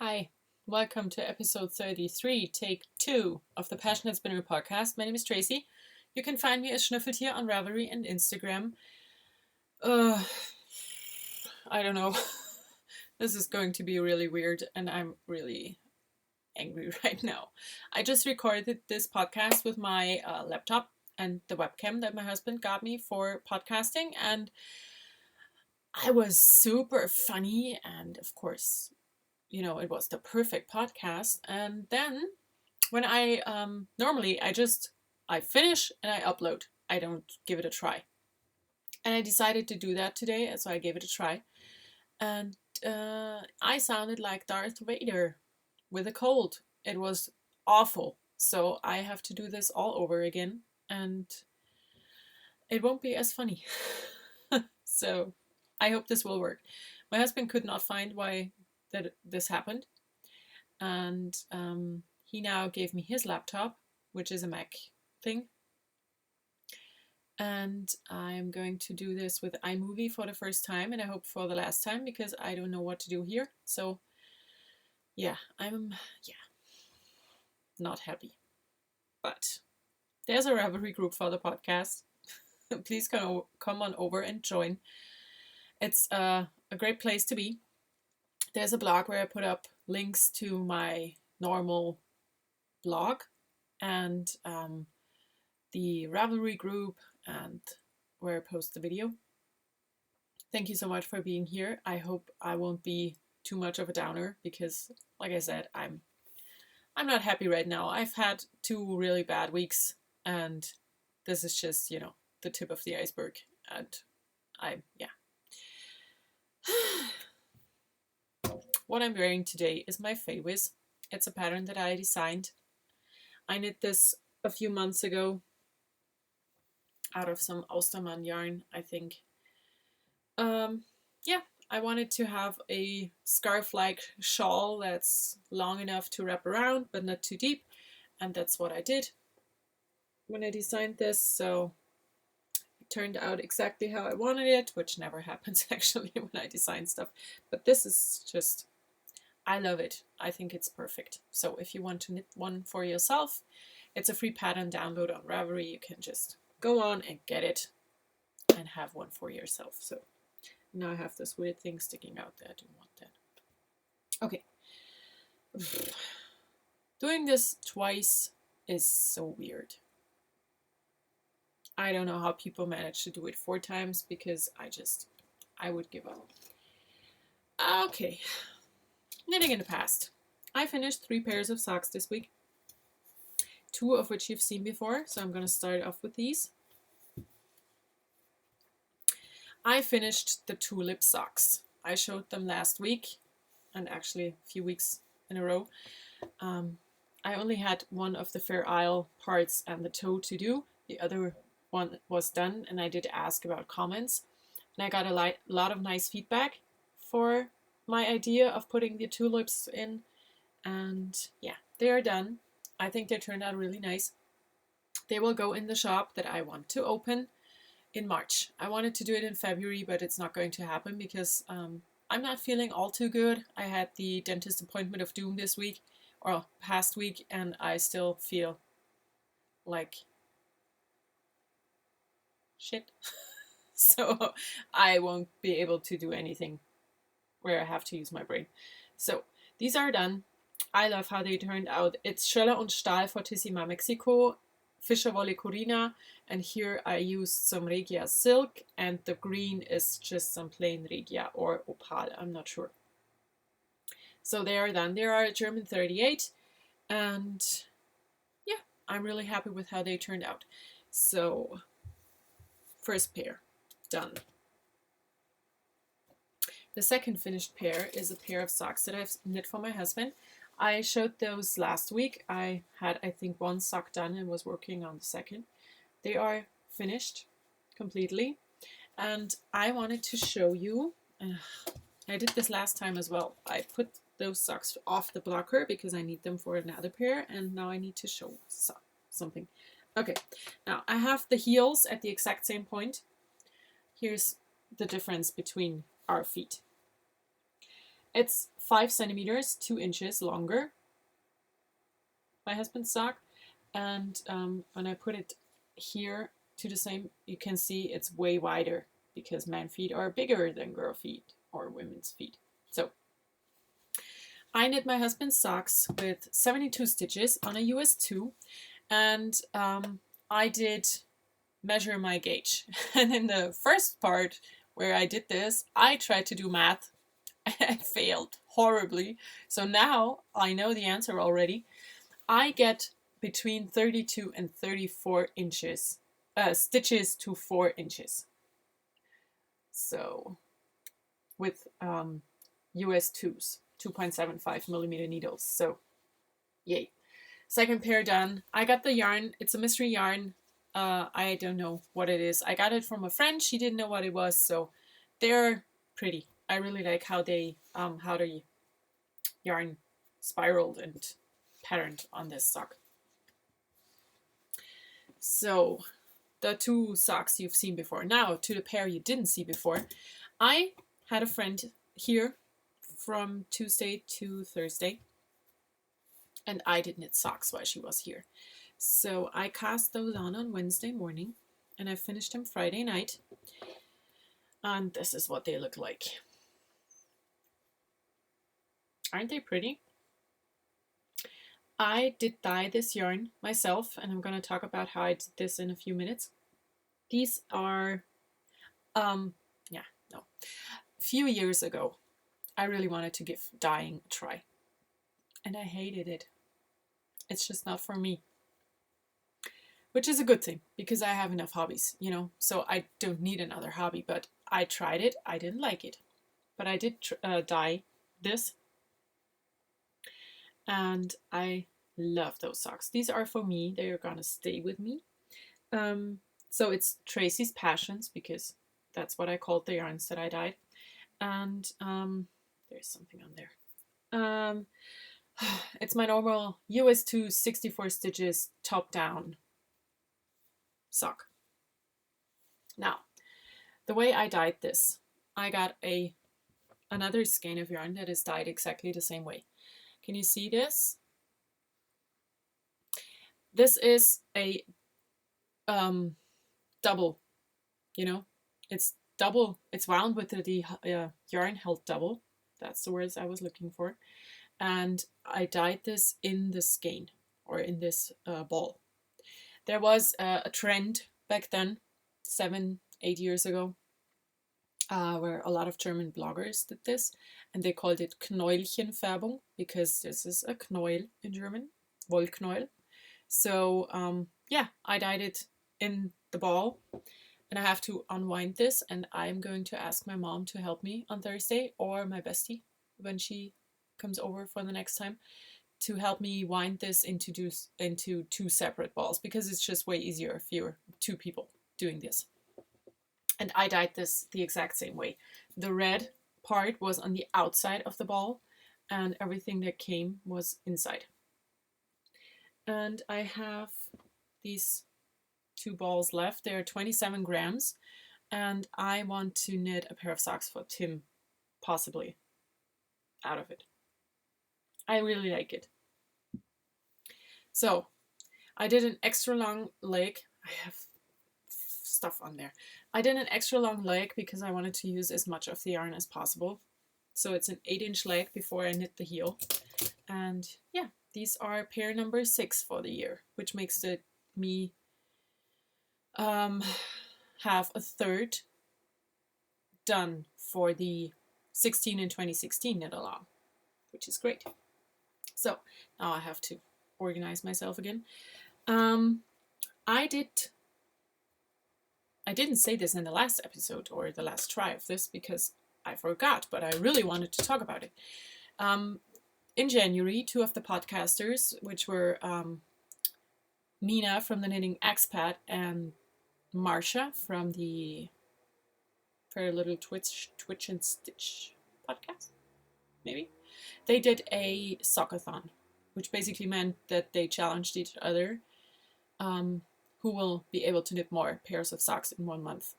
Hi, welcome to episode 33, take 2 of the PassioKnit Spinner podcast. My name is Tracy. You can find me as Schnüffeltier on Ravelry and Instagram. I don't know. This is going to be really weird and I'm really angry right now. I just recorded this podcast with my laptop and the webcam that my husband got me for podcasting, and I was super funny, and of course, it was the perfect podcast. And then when I normally I finish and I upload. I don't give it a try. And I decided to do that today, so I gave it a try. And I sounded like Darth Vader with a cold. It was awful. So I have to do this all over again, and it won't be as funny. So I hope this will work. My husband could not find why this happened, and he now gave me his laptop, which is a Mac thing, and I'm going to do this with iMovie for the first time, and I hope for the last time, because I don't know what to do here. So yeah, I'm not happy, but there's a Ravelry group for the podcast. Please come on over and join. It's a great place to be. There's a blog where I put up links to my normal blog and the Ravelry group, and where I post the video. Thank you so much for being here. I hope I won't be too much of a downer, because like I said, I'm not happy right now. I've had 2 really bad weeks, and this is just, the tip of the iceberg. And what I'm wearing today is my Faywiz. It's a pattern that I designed. I knit this a few months ago out of some Ostermann yarn, I think. I wanted to have a scarf-like shawl that's long enough to wrap around but not too deep, and that's what I did when I designed this. So it turned out exactly how I wanted it, which never happens actually when I design stuff. But this is just, I love it. I think it's perfect. So if you want to knit one for yourself, it's a free pattern download on Ravelry. You can just go on and get it and have one for yourself. So now I have this weird thing sticking out there. I don't want that. Okay. Doing this twice is so weird. I don't know how people manage to do it 4 times, because I would give up. Okay. Knitting in the past. I finished 3 pairs of socks this week. 2 of which you've seen before, so I'm going to start off with these. I finished the tulip socks. I showed them last week, and actually a few weeks in a row. I only had one of the Fair Isle parts and the toe to do. The other one was done, and I did ask about comments. And I got a lot of nice feedback for my idea of putting the tulips in. And yeah, they are done. I think they turned out really nice. They will go in the shop that I want to open in March. I wanted to do it in February, but it's not going to happen because I'm not feeling all too good. I had the dentist appointment of doom this week, or past week, and I still feel like shit. So I won't be able to do anything where I have to use my brain. So these are done. I love how they turned out. It's Schöller und Stahl Fortissima Mexico, Fischer Wolle Corina, and here I used some Regia silk, and the green is just some plain Regia or Opal, I'm not sure. So they are done. They are German 38, and yeah, I'm really happy with how they turned out. So first pair, done. The second finished pair is a pair of socks that I've knit for my husband. I showed those last week. I had, I think, 1 sock done and was working on the second. They are finished completely. And I wanted to show you, I did this last time as well. I put those socks off the blocker because I need them for another pair, and now I need to show something. Okay, now I have the heels at the exact same point. Here's the difference between our feet. It's 5 centimeters, 2 inches longer, my husband's sock. And when I put it here to the same, you can see it's way wider because man feet are bigger than girl feet or women's feet. So I knit my husband's socks with 72 stitches on a US 2, and I did measure my gauge. And in the first part where I did this, I tried to do math and I failed horribly. So now I know the answer already. I get between 32 and 34 inches, stitches to 4 inches. So with US 2s, 2.75 millimeter needles. So yay. Second pair done. I got the yarn. It's a mystery yarn. I don't know what it is. I got it from a friend. She didn't know what it was. So they're pretty. I really like how the yarn spiraled and patterned on this sock. So the 2 socks you've seen before. Now to the pair you didn't see before. I had a friend here from Tuesday to Thursday, and I did knit socks while she was here. So I cast those on Wednesday morning, and I finished them Friday night. And this is what they look like. Aren't they pretty? I did dye this yarn myself, and I'm going to talk about how I did this in a few minutes. These are, a few years ago, I really wanted to give dyeing a try, and I hated it. It's just not for me, which is a good thing because I have enough hobbies, so I don't need another hobby, but I tried it. I didn't like it, but I did dye this, and I love those socks. These are for me. They are gonna stay with me. So it's Tracy's Passions because that's what I called the yarns that I dyed. And there's something on there. It's my normal US 2 64 stitches top down sock. Now, the way I dyed this, I got another skein of yarn that is dyed exactly the same way. Can you see this? This is a double, it's double, it's wound with the yarn held double. That's the words I was looking for. And I dyed this in the skein, or in this ball. There was a trend back then, 7-8 years ago, where a lot of German bloggers did this, and they called it Knäuelchenfärbung, because this is a Knäuel in German, Wollknäuel. So I dyed it in the ball, and I have to unwind this, and I'm going to ask my mom to help me on Thursday, or my bestie when she comes over for the next time, to help me wind this into 2 separate balls, because it's just way easier if you're 2 people doing this. And I dyed this the exact same way. The red part was on the outside of the ball, and everything that came was inside. And I have these 2 balls left. They are 27 grams, and I want to knit a pair of socks for Tim, possibly, out of it. I really like it. So I did an extra long leg. I have stuff on there. I did an extra long leg because I wanted to use as much of the yarn as possible. So it's an 8-inch leg before I knit the heel. And yeah, these are pair number 6 for the year, which makes it me have a third done for the 16 and 2016 knit along, which is great. So now I have to organize myself again. I didn't say this in the last episode or the last try of this because I forgot, but I really wanted to talk about it. In January, 2 of the podcasters, which were Nina from the Knitting Expat and Marsha from the Very Little Twitch and Stitch podcast, maybe, they did a sockathon, which basically meant that they challenged each other who will be able to knit more pairs of socks in 1 month.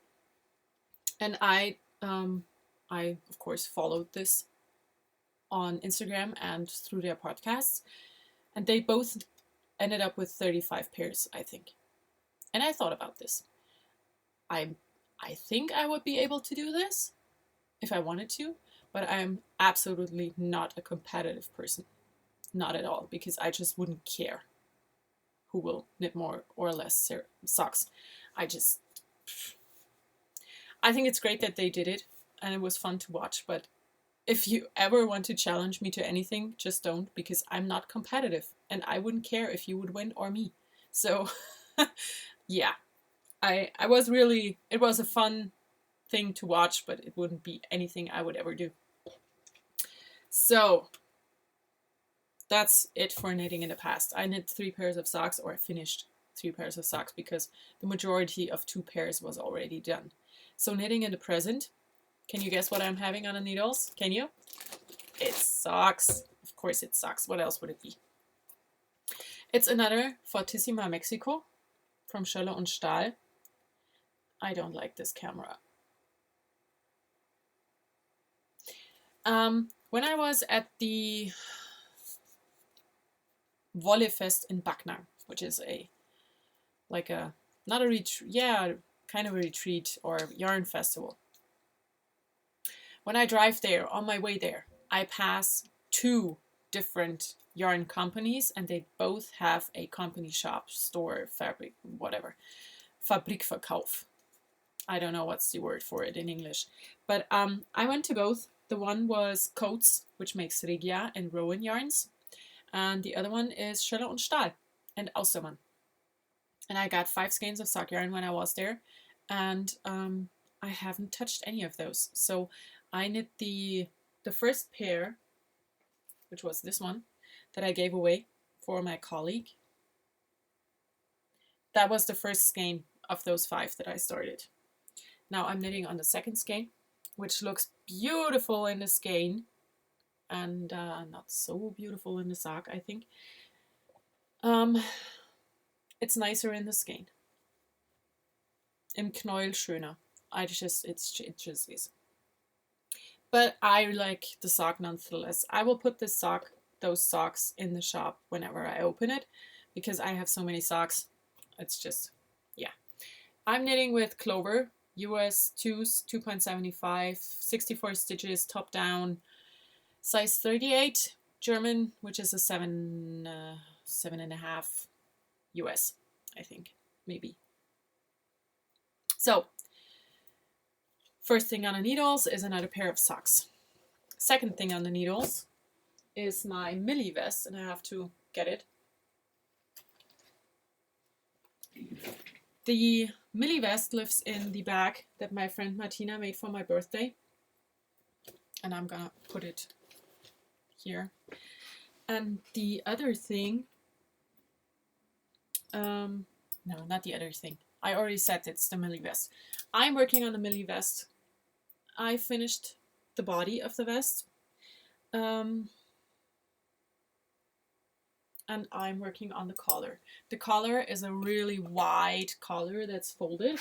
And I of course followed this on Instagram and through their podcasts, and they both ended up with 35 pairs, I think. And I thought about this. I think I would be able to do this if I wanted to, but I'm absolutely not a competitive person. Not at all, because I just wouldn't care who will knit more or less socks. I think it's great that they did it, and it was fun to watch, but if you ever want to challenge me to anything, just don't, because I'm not competitive, and I wouldn't care if you would win or me. So, yeah, it was a fun thing to watch, but it wouldn't be anything I would ever do. So, that's it for knitting in the past. I knit 3 pairs of socks, or I finished 3 pairs of socks, because the majority of 2 pairs was already done. So knitting in the present, can you guess what I'm having on the needles? Can you? It's socks. Of course it's socks. What else would it be? It's another Fortissima Mexico from Schölle und Stahl. I don't like this camera. When I was at the Wollefest in Backnang, which is not a retreat, yeah, kind of a retreat or yarn festival. When I drive there, on my way there, I pass 2 different yarn companies, and they both have a company shop, store, fabric, whatever. Fabrikverkauf. I don't know what's the word for it in English. But I went to both. The one was Coats, which makes Regia and Rowan yarns. And the other one is Schölle und Stahl and Austermann. And I got 5 skeins of sock yarn when I was there. And I haven't touched any of those. So I knit the first pair, which was this one, that I gave away for my colleague. That was the first skein of those 5 that I started. Now I'm knitting on the second skein, which looks beautiful in the skein and not so beautiful in the sock, I think. It's nicer in the skein. Im Knäuel schöner. It just is. But I like the sock nonetheless. I will put those socks in the shop whenever I open it, because I have so many socks. It's just, yeah. I'm knitting with Clover, US 2s, 2.75, 64 stitches, top down, size 38, German, which is a 7.5 US, I think, maybe. So, first thing on the needles is another pair of socks. Second thing on the needles is my Millie vest, and I have to get it. The Millie vest lives in the bag that my friend Martina made for my birthday, and I'm gonna put it here. And the other thing, no, not the other thing. I already said it's the Millie vest. I'm working on the Millie vest. I finished the body of the vest. And I'm working on the collar. The collar is a really wide collar that's folded.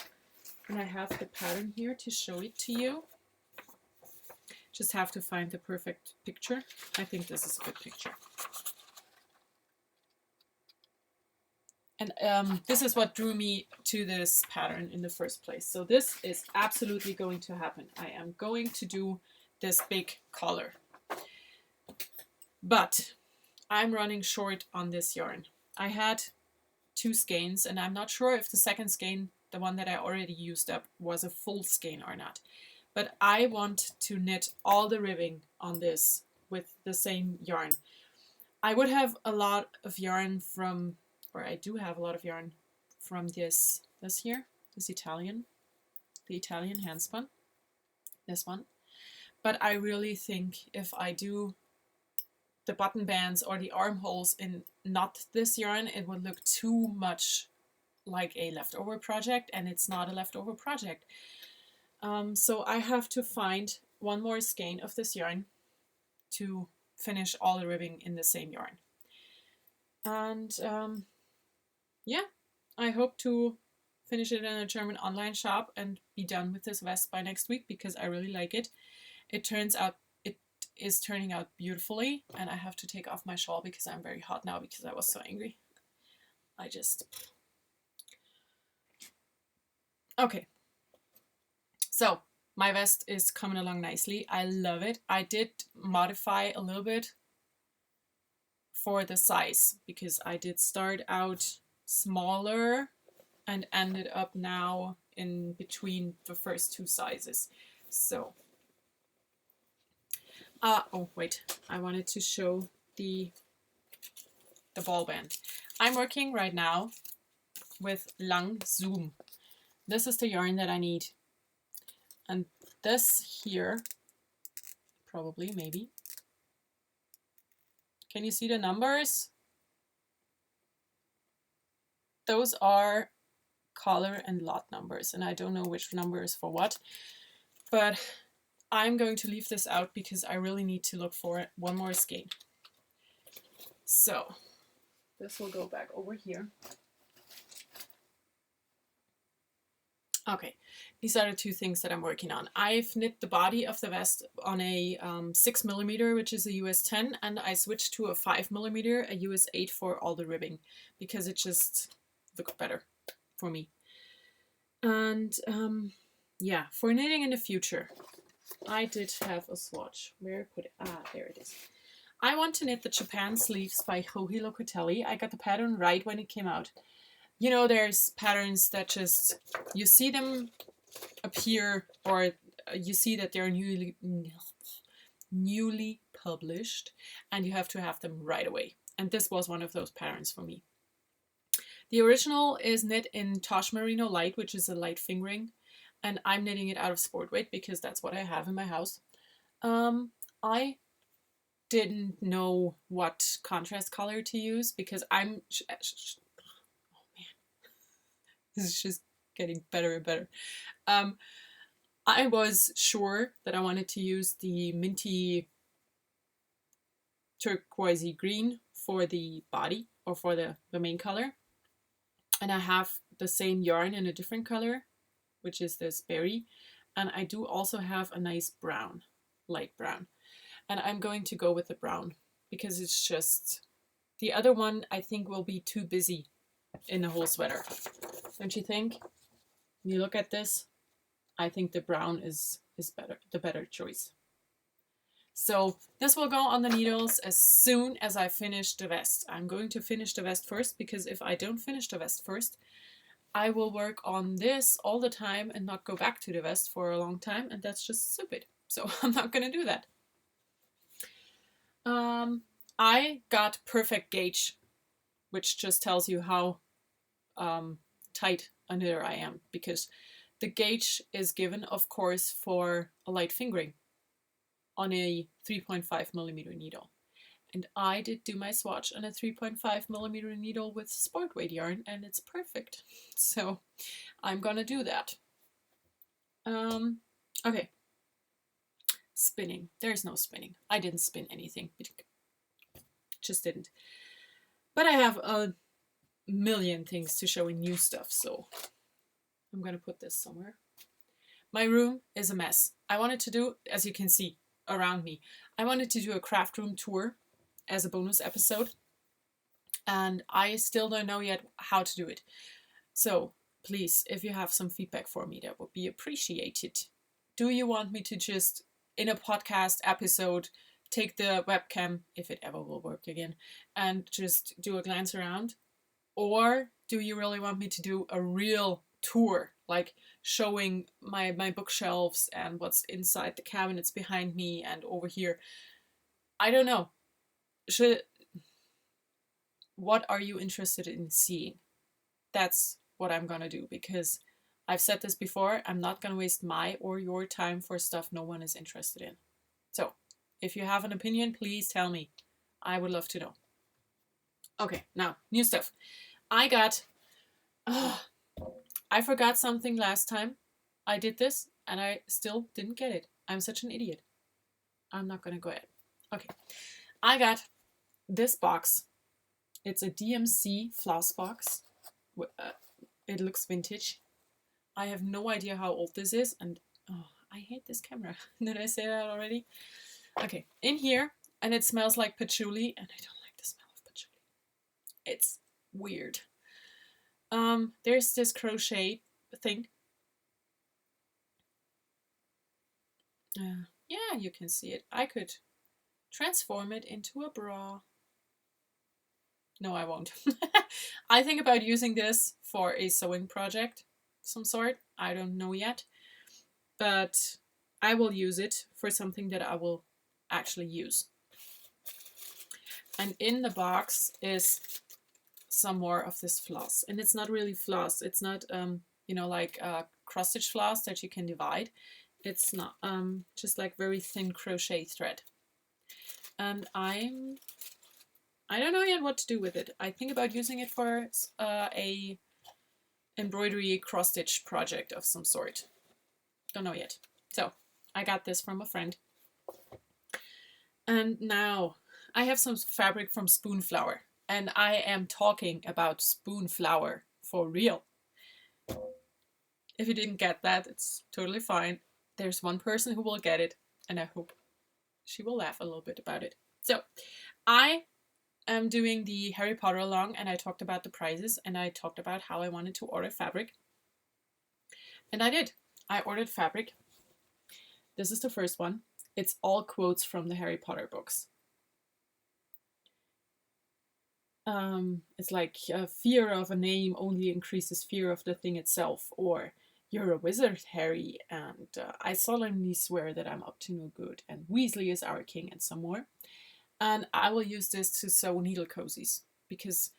And I have the pattern here to show it to you. Just have to find the perfect picture. I think this is a good picture. And this is what drew me to this pattern in the first place. So this is absolutely going to happen. I am going to do this big collar. But I'm running short on this yarn. I had 2 skeins, and I'm not sure if the second skein, the one that I already used up, was a full skein or not. But I want to knit all the ribbing on this with the same yarn. I would have a lot of yarn from, or I do have a lot of yarn from this here, the Italian handspun, this one. But I really think if I do the button bands or the armholes in not this yarn, it would look too much like a leftover project, and it's not a leftover project. So I have to find one more skein of this yarn to finish all the ribbing in the same yarn. And yeah, I hope to finish it in a German online shop and be done with this vest by next week, because I really like it. It turns out it is turning out beautifully, and I have to take off my shawl because I'm very hot now because I was so angry. Okay. So my vest is coming along nicely. I love it. I did modify a little bit for the size because I did start out smaller and ended up now in between the first two sizes. So, oh wait, I wanted to show the ball band. I'm working right now with Lang Zoom. This is the yarn that I need. And this here, probably, maybe. Can you see the numbers? Those are color and lot numbers, and I don't know which number is for what, but I'm going to leave this out because I really need to look for one more skein. So this will go back over here. Okay, these are the two things that I'm working on. I've knit the body of the vest on a 6mm, which is a US 10, and I switched to a 5mm, a US 8 for all the ribbing, because it just looked better for me. And yeah, for knitting in the future, I did have a swatch. Where put it? Ah, there it is. I want to knit the Japan sleeves by Joji Locatelli. I got the pattern right when it came out. You know, there's patterns that just, you see them appear, or you see that they're newly published, and you have to have them right away. And this was one of those patterns for me. The original is knit in Tosh Merino Light, which is a light fingering, and I'm knitting it out of sport weight because that's what I have in my house. I didn't know what contrast color to use because I'm... oh man, this is just getting better and better. I was sure that I wanted to use the minty turquoisey green for the body, or for the main color. And I have the same yarn in a different color, which is this berry. And I do also have a nice brown, light brown. And I'm going to go with the brown because it's just, the other one I think will be too busy in the whole sweater. Don't you think? When you look at this, I think the brown is better, the better choice. So this will go on the needles as soon as I finish the vest. I'm going to finish the vest first, because if I don't finish the vest first, I will work on this all the time and not go back to the vest for a long time, and that's just stupid. So I'm not going to do that. I got perfect gauge, which just tells you how tight a knitter I am, because the gauge is given, of course, for a light fingering on a 3.5mm needle. And I did do my swatch on a 3.5mm needle with sport weight yarn, and it's perfect. So I'm gonna do that. Okay. Spinning. There's no spinning. I didn't spin anything. Just didn't. But I have a million things to show in new stuff, so I'm gonna put this somewhere. My room is a mess. I wanted to do, as you can see around me, I wanted to do a craft room tour as a bonus episode, and I still don't know yet how to do it. So please, if you have some feedback for me, that would be appreciated. Do you want me to just, in a podcast episode, take the webcam, if it ever will work again, and just do a glance around? Or do you really want me to do a real tour, like showing my bookshelves and what's inside the cabinets behind me and over here? I don't know. What are you interested in seeing? That's what I'm gonna do, because I've said this before, I'm not gonna waste my or your time for stuff no one is interested in. So if you have an opinion, please tell me. I would love to know. Okay, now, new stuff. I forgot something last time I did this, and I still didn't get it. I'm such an idiot. I'm not gonna go ahead. Okay, I got this box. It's a DMC Floss Box. It looks vintage. I have no idea how old this is, and oh, I hate this camera. Did I say that already? Okay, in here, and it smells like patchouli, and I don't like the smell of patchouli. It's weird. There's this crochet thing. Yeah, you can see it. I could transform it into a bra. No, I won't. I think about using this for a sewing project of some sort. I don't know yet. But I will use it for something that I will actually use. And in the box is some more of this floss. And it's not really floss. It's not, like cross stitch floss that you can divide. It's not just like very thin crochet thread. And I don't know yet what to do with it. I think about using it for a embroidery cross stitch project of some sort. Don't know yet. So I got this from a friend. And now I have some fabric from Spoonflower. And I am talking about Spoonflower for real. If you didn't get that, it's totally fine. There's one person who will get it, and I hope she will laugh a little bit about it. So I am doing the Harry Potter along, and I talked about the prices, and I talked about how I wanted to order fabric. And I did. I ordered fabric. This is the first one. It's all quotes from the Harry Potter books. It's like fear of a name only increases fear of the thing itself, or you're a wizard, Harry, and I solemnly swear that I'm up to no good, and Weasley is our king, and some more. And I will use this to sew needle cozies, because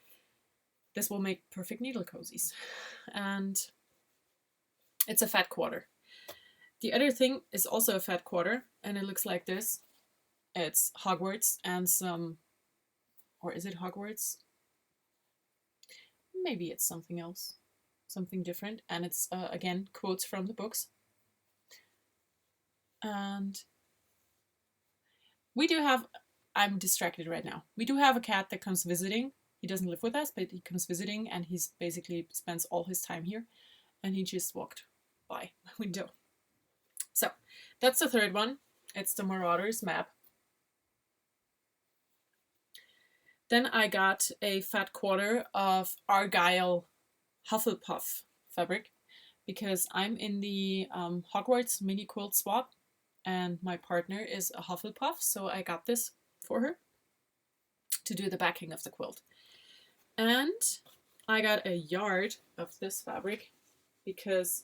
this will make perfect needle cozies. And it's a fat quarter. The other thing is also a fat quarter, and it looks like this. It's Hogwarts and some, or is it Hogwarts? Maybe it's something else, something different. And it's, again, quotes from the books. And we do have, I'm distracted right now. We do have a cat that comes visiting. He doesn't live with us, but he comes visiting, and he's basically spends all his time here. And he just walked by my window. So that's the third one. It's the Marauders map. Then I got a fat quarter of Argyle Hufflepuff fabric, because I'm in the Hogwarts mini quilt swap, and my partner is a Hufflepuff, so I got this for her to do the backing of the quilt. And I got a yard of this fabric because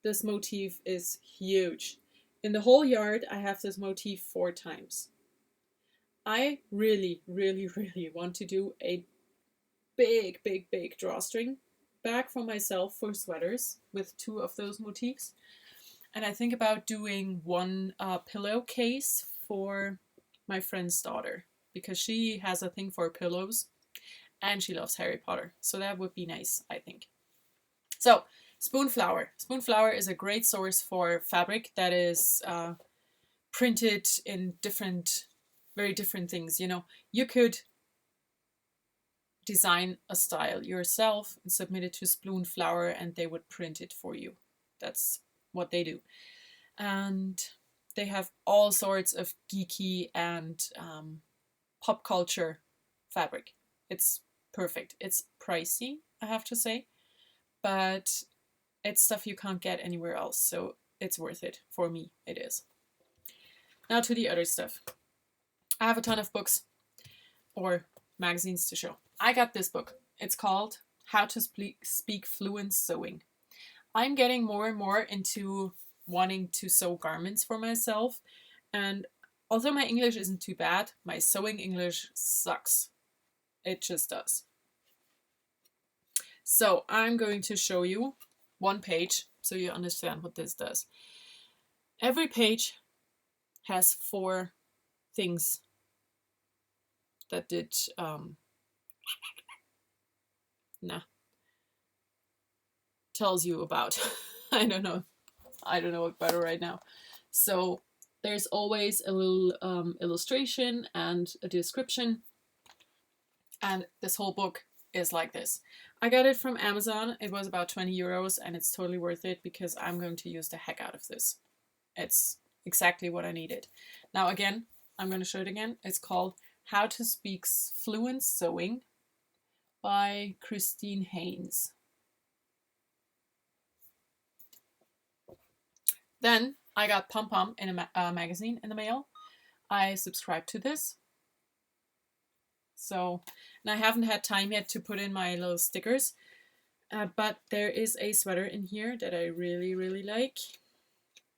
this motif is huge. In the whole yard, I have this motif 4 times. I really, really, really want to do a big, big, big drawstring bag for myself for sweaters with 2 of those motifs. And I think about doing one pillowcase for my friend's daughter, because she has a thing for pillows and she loves Harry Potter. So that would be nice, I think. So Spoonflower. Spoonflower is a great source for fabric that is printed in very different things. You could design a style yourself and submit it to Spoonflower, and they would print it for you. That's what they do. And they have all sorts of geeky and pop culture fabric. It's perfect. It's pricey, I have to say, but it's stuff you can't get anywhere else, so it's worth it. For me, it is. Now to the other stuff. I have a ton of books or magazines to show. I got this book. It's called How to Speak Fluent Sewing. I'm getting more and more into wanting to sew garments for myself, and although my English isn't too bad, my sewing English sucks. It just does. So I'm going to show you one page so you understand what this does. Every page has 4 things that did tells you about. I don't know about it right now. So there's always a little illustration and a description, and this whole book is like this. I got it from Amazon. It was about 20 euros, and it's totally worth it because I'm going to use the heck out of this. It's exactly what I needed. Now again, I'm going to show it again. It's called How to Speak Fluent Sewing by Christine Haynes. Then I got Pom Pom in a magazine in the mail. I subscribed to this. So, and I haven't had time yet to put in my little stickers. But there is a sweater in here that I really, really like.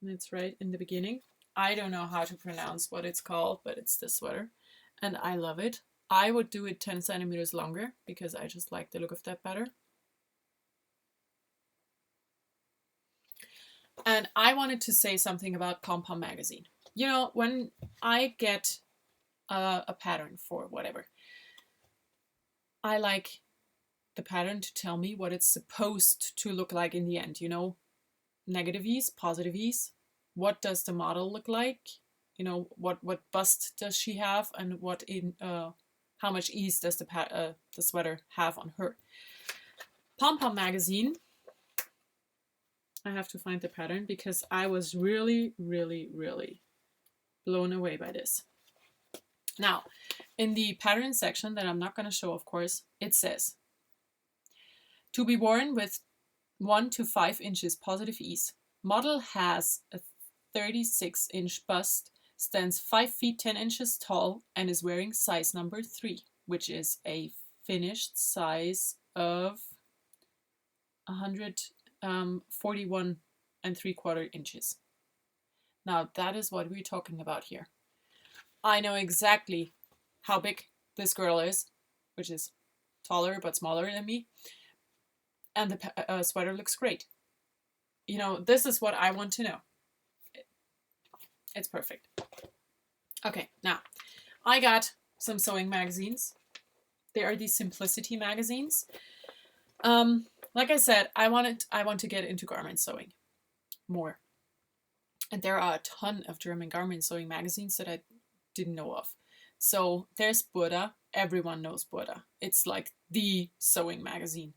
And it's right in the beginning. I don't know how to pronounce what it's called, but it's this sweater. And I love it. I would do it 10 centimeters longer because I just like the look of that better. And I wanted to say something about Pom Pom magazine. You know, when I get a pattern for whatever, I like the pattern to tell me what it's supposed to look like in the end. You know, negative ease, positive ease. What does the model look like? You know, what bust does she have, and what in how much ease does the sweater have on her? Pom Pom magazine. I have to find the pattern because I was really, really, really blown away by this. Now, in the pattern section that I'm not going to show, of course, it says, to be worn with 1 to 5 inches positive ease. Model has a 36-inch bust, stands 5 feet 10 inches tall, and is wearing size number 3, which is a finished size of 141 3/4 inches. Now that is what we're talking about here. I know exactly how big this girl is, which is taller but smaller than me, and the sweater looks great. You know, this is what I want to know. It's perfect. Okay, now I got some sewing magazines. They are these Simplicity magazines. Like I said, I want to get into garment sewing more. And there are a ton of German garment sewing magazines that I didn't know of. So there's Burda. Everyone knows Burda. It's like the sewing magazine.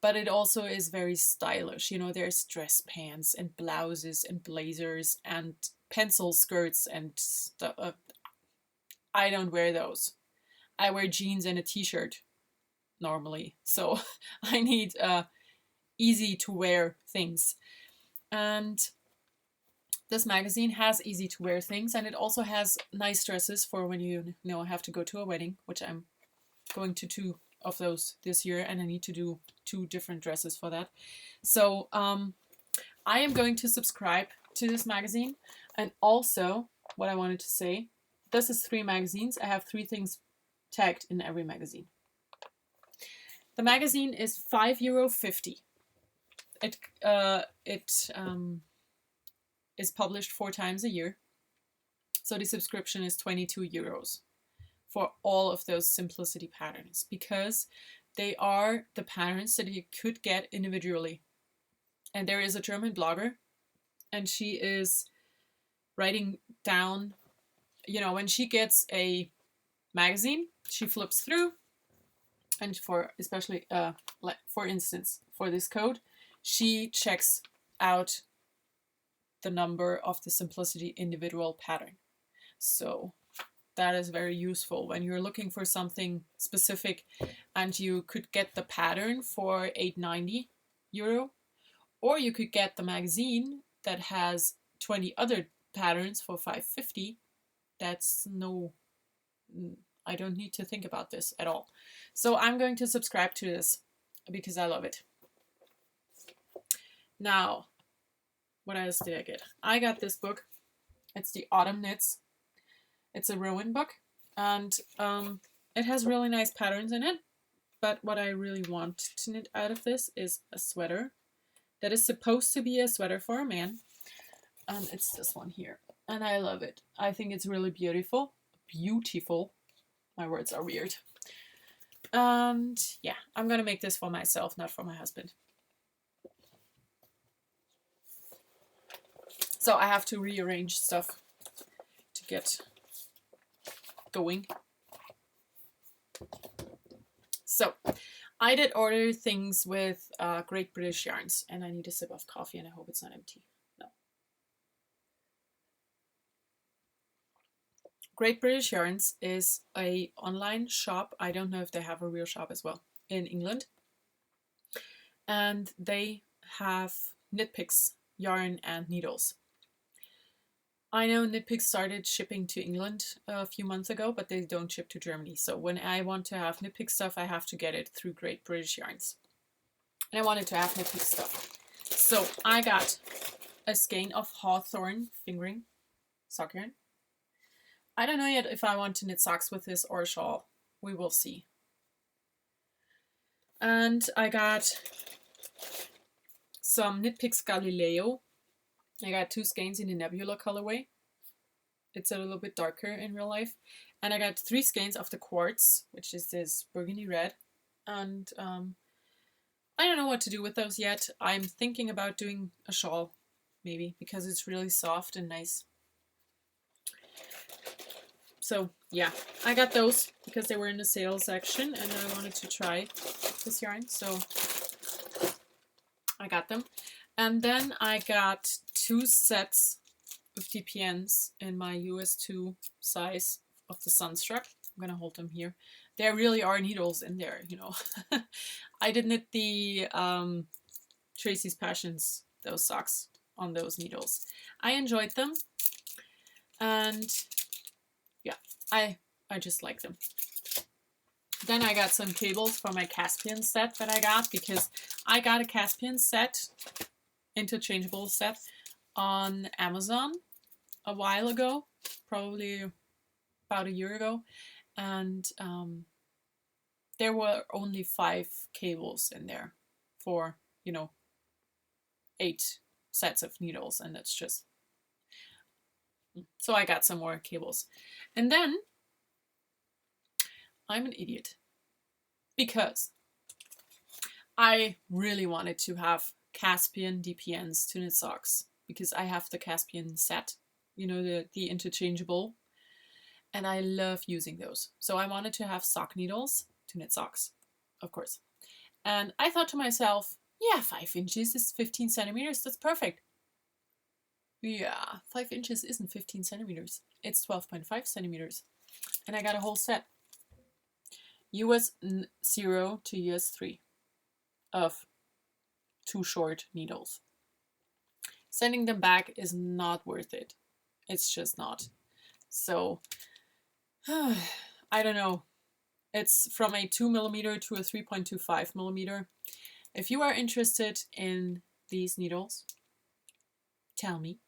But it also is very stylish. You know, there's dress pants and blouses and blazers and pencil skirts and stuff. I don't wear those. I wear jeans and a t-shirt normally. So I need easy to wear things. And this magazine has easy to wear things, and it also has nice dresses for when you know have to go to a wedding, which I'm going to 2 of those this year, and I need to do 2 different dresses for that. So I am going to subscribe to this magazine. And also what I wanted to say, this is 3 magazines. I have 3 things tagged in every magazine. The magazine is €5.50. It is published 4 times a year. So the subscription is €22 for all of those Simplicity patterns, because they are the patterns that you could get individually. And there is a German blogger, and she is writing down, you know, when she gets a magazine, she flips through, and for especially, like for instance, for this code, she checks out the number of the Simplicity individual pattern. So that is very useful when you're looking for something specific, and you could get the pattern for €8.90, or you could get the magazine that has 20 other patterns for €5.50. That's no, I don't need to think about this at all. So I'm going to subscribe to this because I love it. Now, what else did I get? I got this book. It's the Autumn Knits. It's a Rowan book, and it has really nice patterns in it. But what I really want to knit out of this is a sweater that is supposed to be a sweater for a man. And it's this one here. And I love it. I think it's really beautiful. Beautiful. My words are weird. And yeah, I'm going to make this for myself, not for my husband. So I have to rearrange stuff to get going. So I did order things with Great British Yarns, and I need a sip of coffee, and I hope it's not empty. No. Great British Yarns is a online shop. I don't know if they have a real shop as well in England. And they have Knit Picks, yarn and needles. I know Knit Picks started shipping to England a few months ago, but they don't ship to Germany. So when I want to have Knit Pick stuff, I have to get it through Great British Yarns. And I wanted to have Knit Pick stuff. So I got a skein of Hawthorn fingering sock yarn. I don't know yet if I want to knit socks with this or a shawl. We will see. And I got some Knit Picks Galileo. I got 2 skeins in the Nebula colorway. It's a little bit darker in real life. And I got 3 skeins of the Quartz, which is this burgundy red. And I don't know what to do with those yet. I'm thinking about doing a shawl, maybe, because it's really soft and nice. So yeah, I got those because they were in the sale section and I wanted to try this yarn. So I got them. And then I got 2 sets of DPNs in my US2 size of the Sunstruck. I'm gonna hold them here. There really are needles in there, you know. I did knit the Tracy's Passions, those socks on those needles. I enjoyed them, and yeah, I just like them. Then I got some cables for my Caspian set that I got, because I got a Caspian set, interchangeable set, on Amazon a while ago, probably about a year ago, and there were only 5 cables in there for, you know, 8 sets of needles, and that's just... So I got some more cables. And then I'm an idiot, because I really wanted to have Caspian DPNs to knit socks, because I have the Caspian set, you know, the interchangeable, and I love using those. So I wanted to have sock needles to knit socks, of course. And I thought to myself, yeah, 5 inches is 15 centimeters, that's perfect. Yeah, 5 inches isn't 15 centimeters, it's 12.5 centimeters. And I got a whole set, US 0 to US 3, of 2 short needles. Sending them back is not worth it. It's just not. So, I don't know. It's from a 2mm to a 3.25mm. If you are interested in these needles, tell me.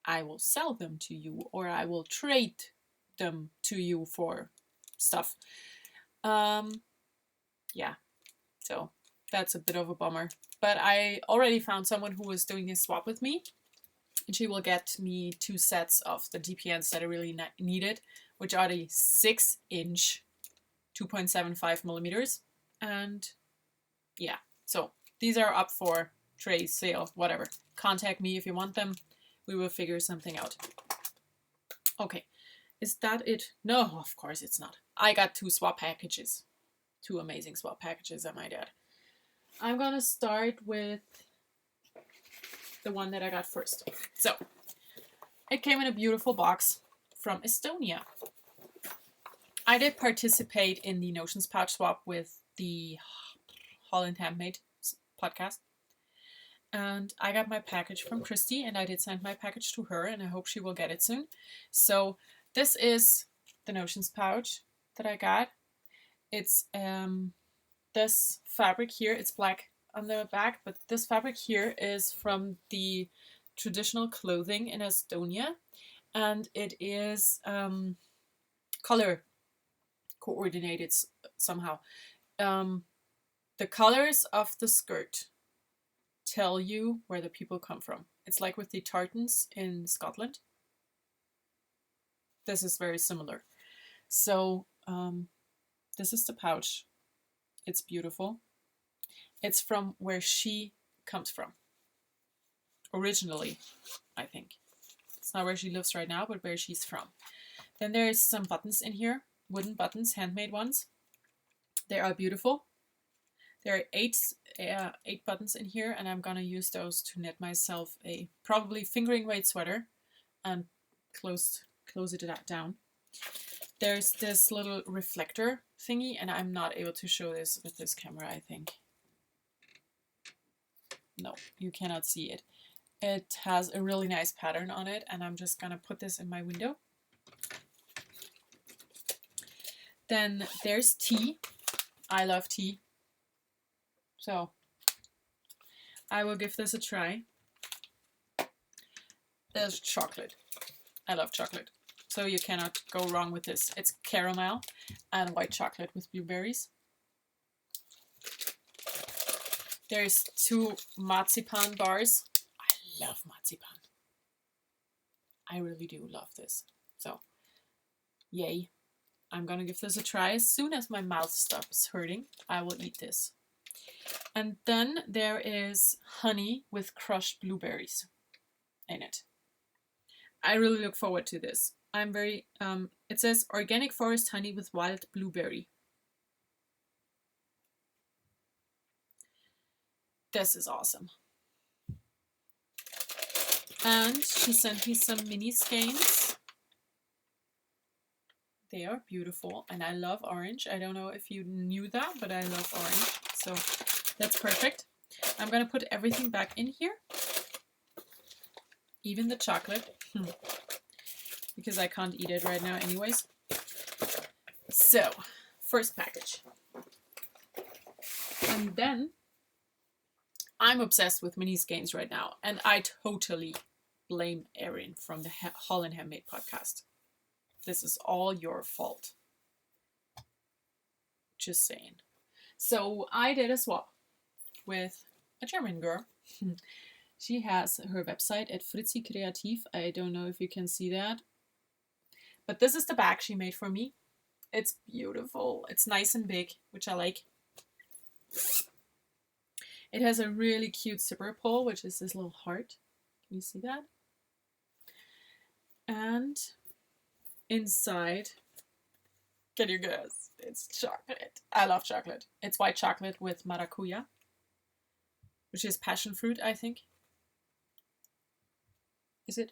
I will sell them to you, or I will trade them to you for stuff. Yeah, so that's a bit of a bummer. But I already found someone who was doing a swap with me, and she will get me 2 sets of the DPNs that I really needed, which are the 6-inch 2.75mm. And yeah, so these are up for trade, sale, whatever. Contact me if you want them. We will figure something out. Okay, is that it? No, of course it's not. I got 2 swap packages. 2 amazing swap packages, I might add. I'm gonna start with the one that I got first. So, it came in a beautiful box from Estonia. I did participate in the Notions pouch swap with the Holland Handmade podcast. And I got my package from Christy, and I did send my package to her, and I hope she will get it soon. So this is the Notions pouch that I got. It's this fabric here. It's black on the back, but this fabric here is from the traditional clothing in Estonia, and it is color coordinated somehow. The colors of the skirt tell you where the people come from. It's like with the tartans in Scotland. This is very similar. So this is the pouch. It's beautiful. It's from where she comes from. Originally, I think. It's not where she lives right now, but where she's from. Then there's some buttons in here. Wooden buttons, handmade ones. They are beautiful. There are 8 buttons in here, and I'm gonna use those to knit myself a probably fingering weight sweater and close it down. There's this little reflector thingy, and I'm not able to show this with this camera, I think. No, you cannot see it. It has a really nice pattern on it, and I'm just gonna put this in my window. Then there's tea. I love tea. So I will give this a try. There's chocolate. I love chocolate. So you cannot go wrong with this. It's caramel and white chocolate with blueberries. There's 2 marzipan bars. I love marzipan. I really do love this. So, yay. I'm gonna give this a try. As soon as my mouth stops hurting, I will eat this. And then there is honey with crushed blueberries in it. I really look forward to this. I'm very, it says organic forest honey with wild blueberry. This is awesome. And she sent me some mini skeins. They are beautiful, and I love orange. I don't know if you knew that, but I love orange. So that's perfect. I'm gonna put everything back in here. Even the chocolate. Because I can't eat it right now anyways. So, first package. And then, I'm obsessed with mini skeins right now, and I totally blame Erin from the Holland Handmade podcast. This is all your fault. Just saying. So, I did a swap with a German girl. She has her website at Fritzi Kreativ. I don't know if you can see that. But this is the bag she made for me. It's beautiful. It's nice and big, which I like. It has a really cute zipper pull, which is this little heart. Can you see that? And inside, can you guess? It's chocolate. I love chocolate. It's white chocolate with maracuja, which is passion fruit, I think. Is it?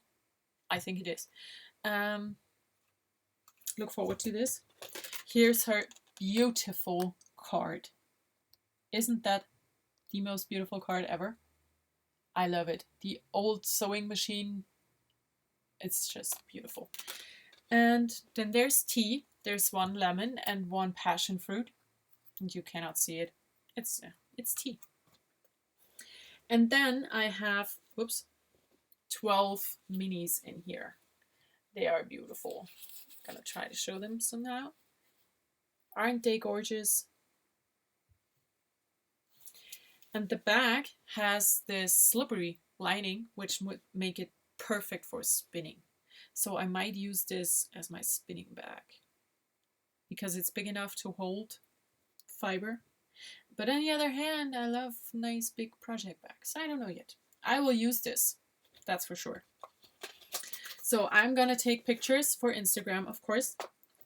I think it is. Look forward to this. Here's her beautiful card. Isn't that the most beautiful card ever? I love it. The old sewing machine. It's just beautiful. And then there's tea. There's 1 lemon and 1 passion fruit. And you cannot see it. It's tea. And then I have, 12 minis in here. They are beautiful. I'm gonna try to show them somehow. Aren't they gorgeous? And the bag has this slippery lining, which would make it perfect for spinning. So I might use this as my spinning bag because it's big enough to hold fiber. But on the other hand, I love nice big project bags. I don't know yet. I will use this, that's for sure. So I'm gonna take pictures for Instagram, of course,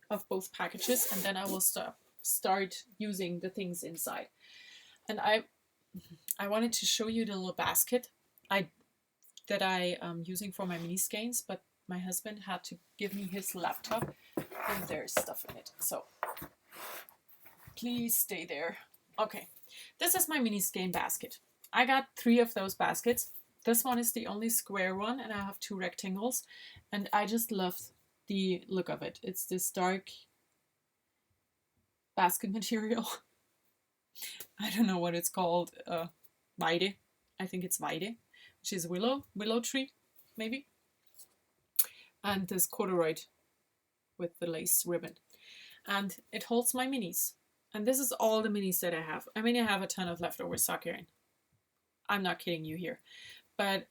of both packages, and then I will start using the things inside. And I wanted to show you the little basket that I am using for my mini skeins, but my husband had to give me his laptop, and there's stuff in it. So please stay there. Okay, this is my mini skein basket. I got 3 of those baskets. This one is the only square one, and I have 2 rectangles, and I just love the look of it. It's this dark basket material. I don't know what it's called. Weide. I think it's Weide, which is willow tree, maybe. And this corduroy with the lace ribbon. And it holds my minis. And this is all the minis that I have. I mean, I have a ton of leftover sock yarn. I'm not kidding you here. But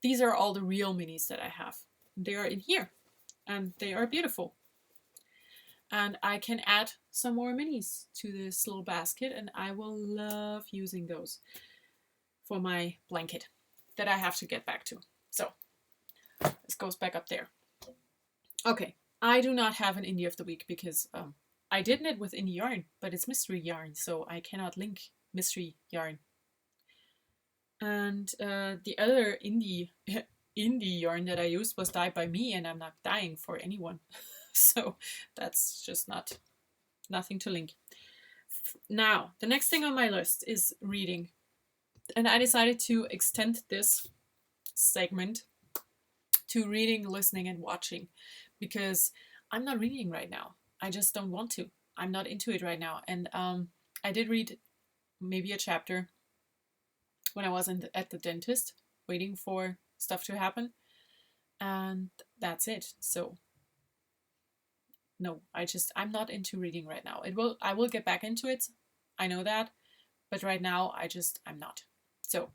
these are all the real minis that I have. They are in here. And they are beautiful. And I can add some more minis to this little basket. And I will love using those for my blanket that I have to get back to. So this goes back up there. Okay. I do not have an indie of the week because I did knit with indie yarn, but it's mystery yarn. So I cannot link mystery yarn. And the other indie indie yarn that I used was dyed by me, and I'm not dyeing for anyone. So that's just nothing to link. Now, the next thing on my list is reading. And I decided to extend this segment to reading, listening, and watching, because I'm not reading right now. I just don't want to. I'm not into it right now. And I did read maybe a chapter when I was at the dentist, waiting for stuff to happen. And that's it. So no, I'm not into reading right now. I will get back into it. I know that. But right now I'm not. So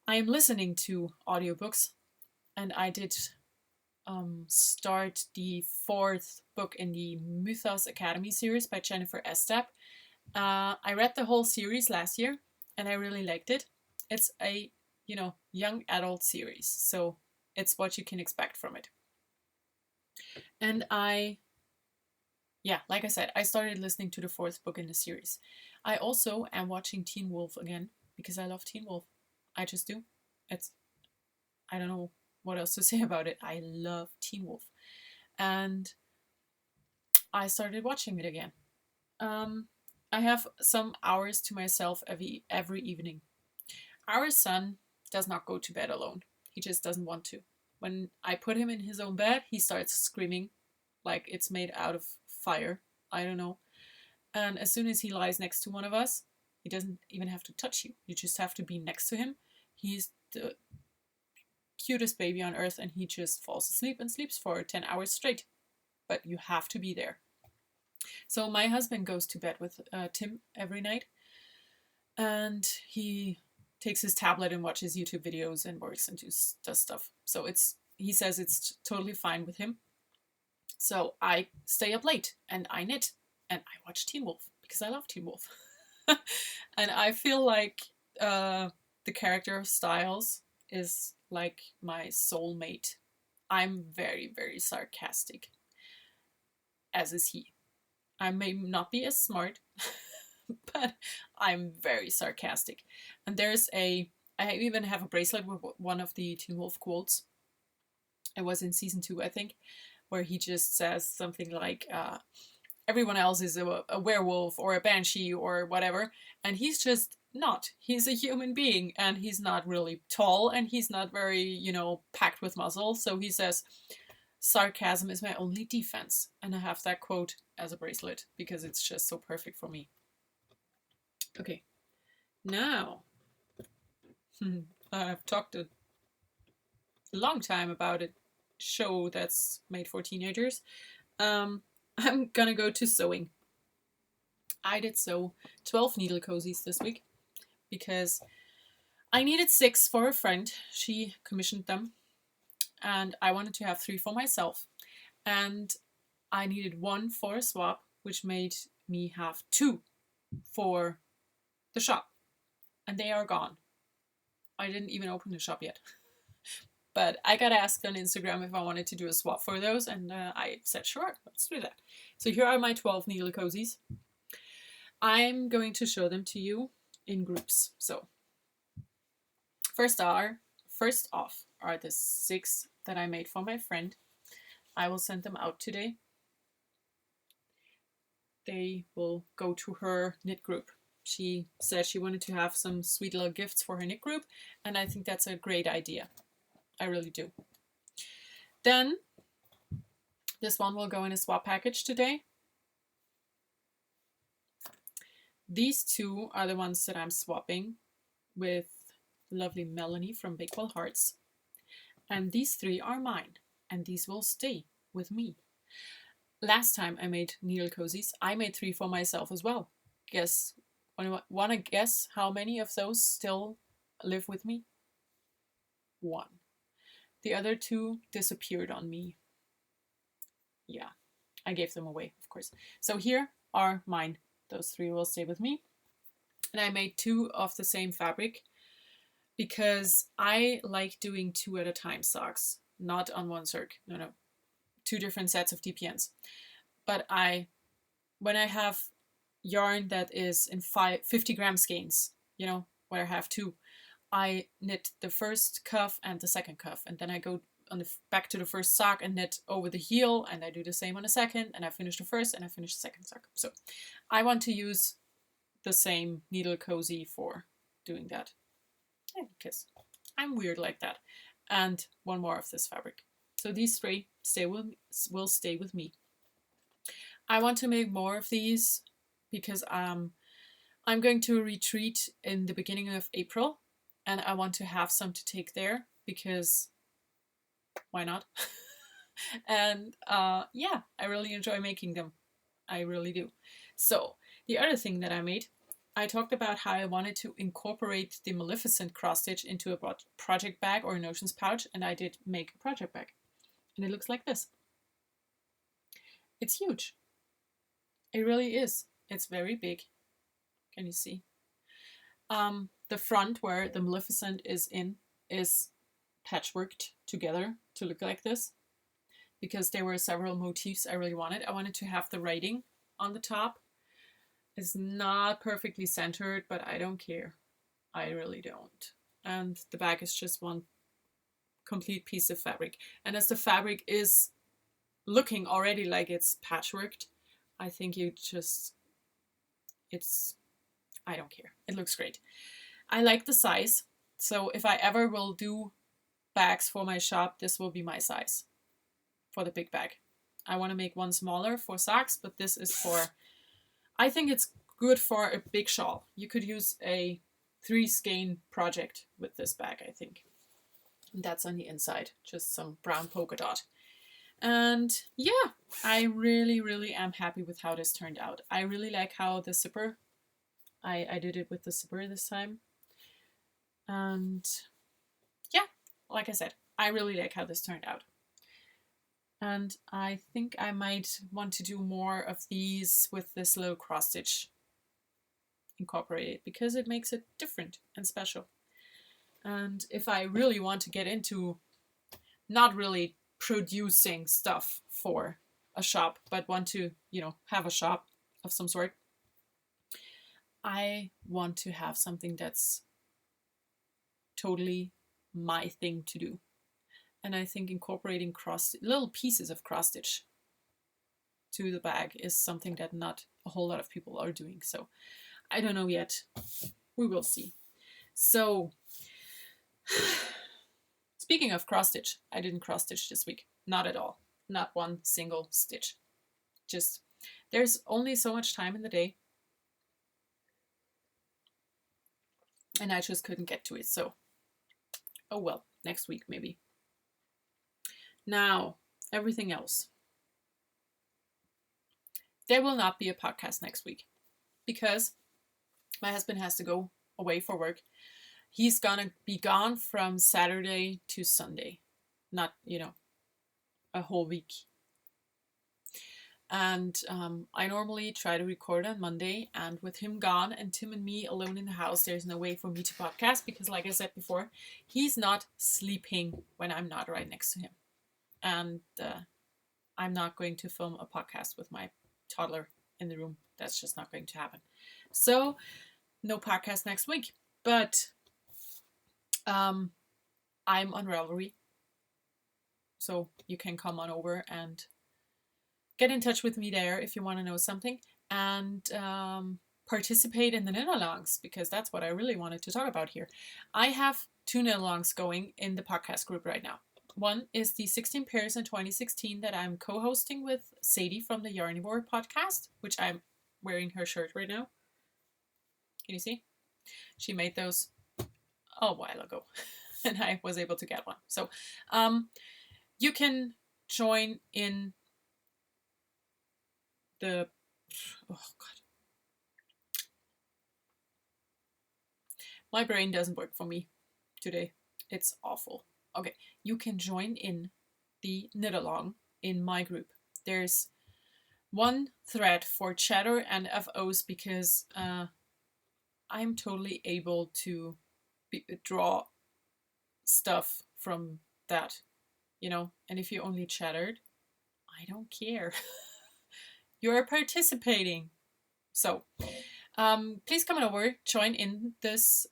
I am listening to audiobooks, and I did start the 4th book in the Mythos Academy series by Jennifer Estep. I read the whole series last year, and I really liked it. It's a, young adult series, so it's what you can expect from it. And like I said, I started listening to the 4th book in the series. I also am watching Teen Wolf again, because I love Teen Wolf. I just do. I don't know what else to say about it. I love Teen Wolf. And I started watching it again. I have some hours to myself every evening. Our son does not go to bed alone. He just doesn't want to. When I put him in his own bed, he starts screaming like it's made out of fire. I don't know. And as soon as he lies next to one of us, he doesn't even have to touch you. You just have to be next to him. He's the cutest baby on earth, and he just falls asleep and sleeps for 10 hours straight. But you have to be there. So my husband goes to bed with Tim every night, and he takes his tablet and watches YouTube videos and works and does stuff. So he says it's totally fine with him. So I stay up late and I knit and I watch Teen Wolf because I love Teen Wolf. And I feel like the character of Styles is like my soulmate. I'm very, very sarcastic, as is he. I may not be as smart, but I'm very sarcastic. And I even have a bracelet with one of the Teen Wolf quotes. It was in season 2, I think, where he just says something like, everyone else is a werewolf or a banshee or whatever, and he's just not. He's a human being, and he's not really tall, and he's not very, packed with muscle. So he says, sarcasm is my only defense. And I have that quote as a bracelet because it's just so perfect for me. Okay, now I've talked a long time about a show that's made for teenagers. I'm gonna go to sewing. I did sew 12 needle cozies this week because I needed 6 for a friend. She commissioned them, and I wanted to have 3 for myself. And I needed 1 for a swap, which made me have 2 for the shop. And they are gone. I didn't even open the shop yet. But I got asked on Instagram if I wanted to do a swap for those, and I said, sure, let's do that. So here are my 12 needle cozies. I'm going to show them to you in groups. So first off are the 6 that I made for my friend. I will send them out today. They will go to her knit group. She said she wanted to have some sweet little gifts for her knit group, and I think that's a great idea. I really do. Then this one will go in a swap package today. These 2 are the ones that I'm swapping with lovely Melanie from Bakewell Hearts. And these 3 are mine, and these will stay with me. Last time I made needle cozies, I made 3 for myself as well. Want to guess how many of those still live with me? 1. The other 2 disappeared on me. Yeah, I gave them away, of course. So here are mine. Those 3 will stay with me. And I made 2 of the same fabric because I like doing 2 at a time socks, not on one circ. No. 2 different sets of DPNs. But when I have yarn that is in 50 gram skeins, where I have 2, I knit the first cuff and the second cuff, and then I go on the back to the first sock and knit over the heel, and I do the same on the second, and I finish the first and I finish the second sock. So I want to use the same needle cozy for doing that. Because I'm weird like that. And one more of this fabric. So these three will stay with me. I want to make more of these because I'm going to retreat in the beginning of April, and I want to have some to take there because why not? And yeah, I really enjoy making them. I really do. So the other thing that I made, I talked about how I wanted to incorporate the Maleficent cross stitch into a project bag or a notions pouch, and I did make a project bag. And it looks like this. It's huge. It really is. It's very big. Can you see? The front where the Maleficent is in is patchworked together to look like this because there were several motifs I really wanted. I wanted to have the writing on the top. It's not perfectly centered, but I don't care. I really don't. And the bag is just one complete piece of fabric. And as the fabric is looking already like it's patchworked, I think I don't care. It looks great. I like the size. So if I ever will do bags for my shop, this will be my size for the big bag. I want to make one smaller for socks, but this is for, I think it's good for a big shawl. You could use a 3-skein project with this bag, I think. And that's on the inside, just some brown polka dot. And yeah, I really, really am happy with how this turned out. I really like how the zipper, I did it with the zipper this time. And yeah, like I said, I really like how this turned out. And I think I might want to do more of these with this little cross stitch incorporated because it makes it different and special. And if I really want to get into not really producing stuff for a shop, but want to, have a shop of some sort, I want to have something that's totally my thing to do. And I think incorporating little pieces of cross stitch to the bag is something that not a whole lot of people are doing. So I don't know yet. We will see. So speaking of cross stitch, I didn't cross stitch this week. Not at all. Not one single stitch. Just, there's only so much time in the day. And I just couldn't get to it. So, oh well, next week maybe. Now, everything else. There will not be a podcast next week because my husband has to go away for work. He's gonna be gone from Saturday to Sunday, not, a whole week. And I normally try to record on Monday, and with him gone and Tim and me alone in the house, there's no way for me to podcast because, like I said before, he's not sleeping when I'm not right next to him. And I'm not going to film a podcast with my toddler in the room. That's just not going to happen. So no podcast next week. But I'm on Ravelry. So you can come on over and get in touch with me there if you want to know something. And participate in the knit-alongs because that's what I really wanted to talk about here. I have 2 knit-alongs going in the podcast group right now. One is the 16 pairs in 2016 that I'm co-hosting with Sadie from the Yarnivore podcast, which I'm wearing her shirt right now. Can you see? She made those a while ago and I was able to get one. So you can join in the, oh God. My brain doesn't work for me today. It's awful. Okay, you can join in the knit-along in my group. There's one thread for chatter and FOs because I'm totally able to draw stuff from that, and if you only chattered, I don't care. You're participating. So please come on over, join in this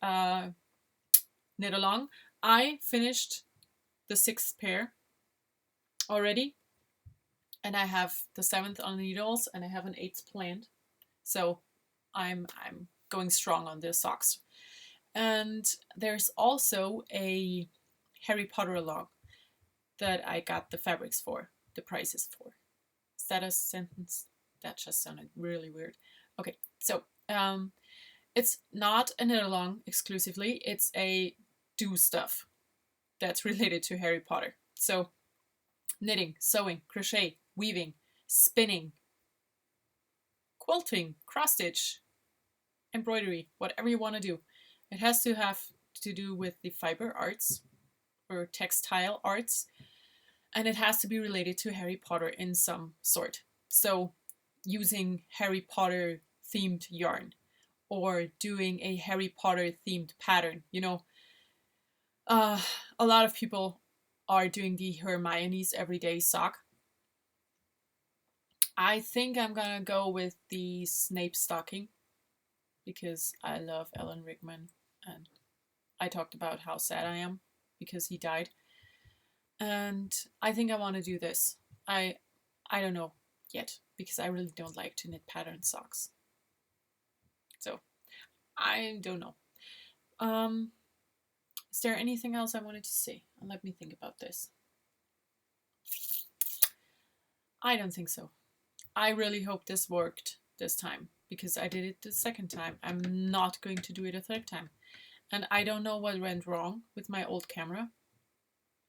knit along. I finished the 6th pair already, and I have the 7th on needles, and I have an 8th planned. So I'm going strong on the socks. And there's also a Harry Potter along that I got the fabrics for, the prices for. Is that a sentence? That just sounded really weird. Okay, so it's not a knit along exclusively. It's a do stuff that's related to Harry Potter. So knitting, sewing, crochet, weaving, spinning, quilting, cross stitch, embroidery, whatever you want to do. It has to have to do with the fiber arts or textile arts, and it has to be related to Harry Potter in some sort. So using Harry Potter themed yarn or doing a Harry Potter themed pattern. You know, a lot of people are doing the Hermione's Everyday Sock. I think I'm gonna go with the Snape stocking because I love Alan Rickman, and I talked about how sad I am because he died. And I think I want to do this. I don't know yet because I really don't like to knit pattern socks. So I don't know. Is there anything else I wanted to say? Let me think about this. I don't think so. I really hope this worked this time because I did it the second time. I'm not going to do it a third time. And I don't know what went wrong with my old camera.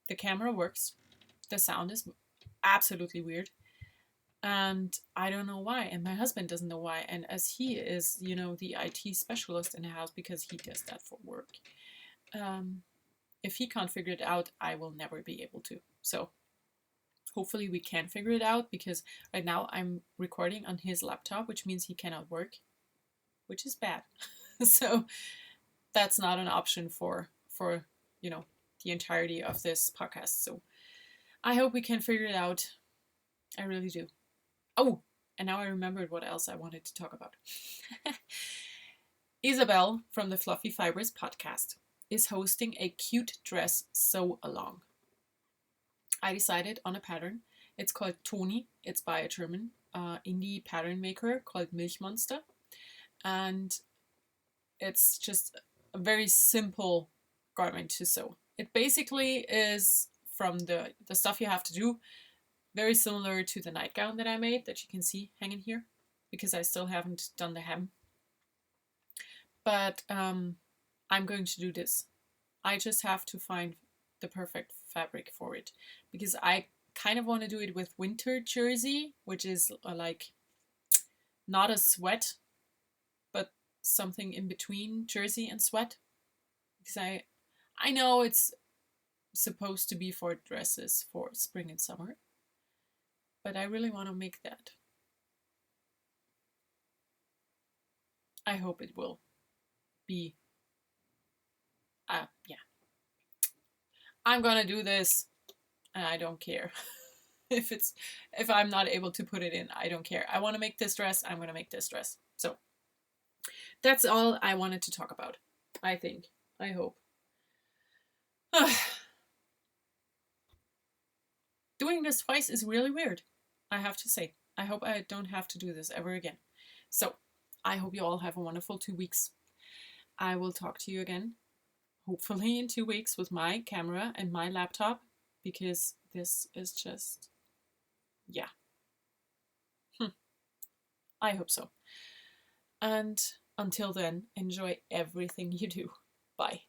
The camera works. The sound is absolutely weird. And I don't know why. And my husband doesn't know why. And as he is, you know, the IT specialist in the house because he does that for work. If he can't figure it out, I will never be able to. So hopefully we can figure it out because right now I'm recording on his laptop, which means he cannot work, which is bad. So that's not an option for you know, the entirety of this podcast. So I hope we can figure it out. I really do. Oh, and now I remembered what else I wanted to talk about. Isabel from the Fluffy Fibers podcast is hosting a cute dress sew along. I decided on a pattern. It's called Toni. It's by a German indie pattern maker called Milchmonster. And it's just a very simple garment to sew. It basically is from the stuff you have to do, very similar to the nightgown that I made that you can see hanging here because I still haven't done the hem. But I'm going to do this. I just have to find the perfect fabric for it because I kind of want to do it with winter jersey, which is like not a sweat, but something in between jersey and sweat. Because I know it's supposed to be for dresses for spring and summer, but I really want to make that. I hope it will be. Yeah. I'm gonna do this, and I don't care if I'm not able to put it in. I don't care. I want to make this dress. I'm gonna make this dress. So that's all I wanted to talk about. I think. I hope. Doing this twice is really weird, I have to say. I hope I don't have to do this ever again. So I hope you all have a wonderful 2 weeks. I will talk to you again, hopefully in 2 weeks with my camera and my laptop, because this is just, yeah. I hope so. And until then, enjoy everything you do. Bye.